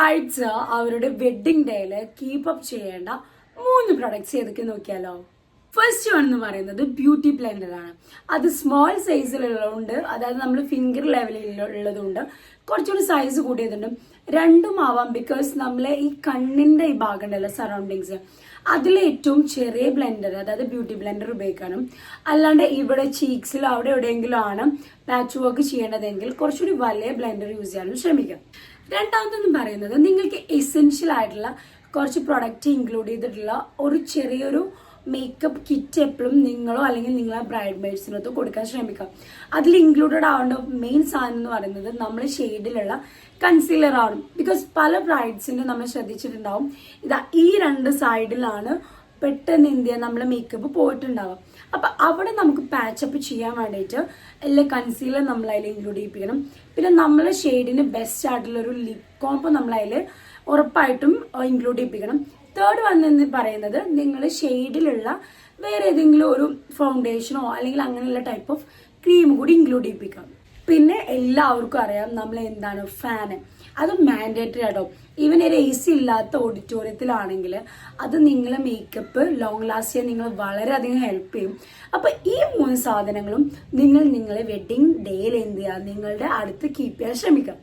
Brides അവരുടെ wedding ഡേയില് keep up ചെയ്യേണ്ട 3 products ഏതൊക്കെ നോക്കിയാലോ. ഫസ്റ്റ് വൺ എന്ന് പറയുന്നത് ബ്യൂട്ടി ബ്ലെൻഡർ ആണ്. അത് സ്മോൾ സൈസിലുള്ളതുണ്ട്, അതായത് നമ്മൾ ഫിംഗർ ലെവലിൽ ഉള്ളതുണ്ട്, കുറച്ചുകൂടി സൈസ് കൂടിയതുണ്ട്. രണ്ടും ആവാം. ബിക്കോസ് നമ്മളെ ഈ കണ്ണിന്റെ ഈ ഭാഗം ഉണ്ടല്ലോ, സറൗണ്ടിങ്സ്, അതിൽ ഏറ്റവും ചെറിയ ബ്ലെൻഡർ, അതായത് ബ്യൂട്ടി ബ്ലെൻഡർ ഉപയോഗിക്കാനും, അല്ലാണ്ട് ഇവിടെ ചീക്സിലോ അവിടെ എവിടെയെങ്കിലും ആണ് പാച്ച് വർക്ക് ചെയ്യേണ്ടതെങ്കിൽ കുറച്ചുകൂടി വലിയ ബ്ലെൻഡർ യൂസ് ചെയ്യാനും ശ്രമിക്കാം. രണ്ടാമതെന്ന് പറയുന്നത് നിങ്ങൾക്ക് എസെൻഷ്യൽ ആയിട്ടുള്ള കുറച്ച് പ്രൊഡക്റ്റ് ഇൻക്ലൂഡ് ചെയ്തിട്ടുള്ള ഒരു ചെറിയൊരു മേക്കപ്പ് കിറ്റ് എപ്പോഴും നിങ്ങളോ അല്ലെങ്കിൽ നിങ്ങളെ ബ്രൈഡ് മെയ്ഡ്സിനൊക്കെ കൊടുക്കാൻ ശ്രമിക്കാം. അതിൽ ഇൻക്ലൂഡഡ് ആവേണ്ട മെയിൻ സാധനം എന്ന് പറയുന്നത് നമ്മൾ ഷെയ്ഡിലുള്ള കൺസീലർ ആണ്. ബിക്കോസ് പല ബ്രൈഡ്സിന്റെ നമ്മൾ ശ്രദ്ധിച്ചിട്ടുണ്ടാവും, ഇതാ ഈ 2 സൈഡിലാണ് പെട്ടെന്ന് എന്ത് ചെയ്യാൻ നമ്മളെ മേക്കപ്പ് പോയിട്ടുണ്ടാവും. അപ്പൊ അവിടെ നമുക്ക് പാച്ചപ്പ് ചെയ്യാൻ വേണ്ടിയിട്ട് എല്ലാ കൺസീലർ നമ്മൾ അതിൽ ഇൻക്ലൂഡ് ചെയ്യിപ്പിക്കണം. പിന്നെ നമ്മളെ ഷെയ്ഡിന് ബെസ്റ്റ് ആയിട്ടുള്ള ഒരു ലിപ് കോംബോ നമ്മൾ അതിൽ ഉറപ്പായിട്ടും ഇൻക്ലൂഡ് ചെയ്യിപ്പിക്കണം. തേർഡ് വന്നെന്ന് പറയുന്നത് നിങ്ങൾ ഷെയ്ഡിലുള്ള വേറെ ഏതെങ്കിലും ഒരു ഫൗണ്ടേഷനോ അല്ലെങ്കിൽ അങ്ങനെയുള്ള ടൈപ്പ് ഓഫ് ക്രീം കൂടി ഇൻക്ലൂഡ് ചെയ്യിപ്പിക്കാം. പിന്നെ എല്ലാവർക്കും അറിയാം നമ്മൾ എന്താണ് ഫാന്, അത് മാൻഡേറ്ററി ആട്ടോ. ഈവൻ ഒരു AC ഇല്ലാത്ത ഓഡിറ്റോറിയത്തിലാണെങ്കിൽ അത് നിങ്ങളെ മേക്കപ്പ് ലോങ് ലാസ്റ്റ് ചെയ്യാൻ നിങ്ങൾ വളരെയധികം ഹെൽപ്പ് ചെയ്യും. അപ്പൊ ഈ 3 സാധനങ്ങളും നിങ്ങൾ നിങ്ങളെ വെഡിങ് ഡേയിൽ എന്ത് ചെയ്യുക, നിങ്ങളുടെ അടുത്ത് കീപ്പ് ചെയ്യാൻ ശ്രമിക്കാം.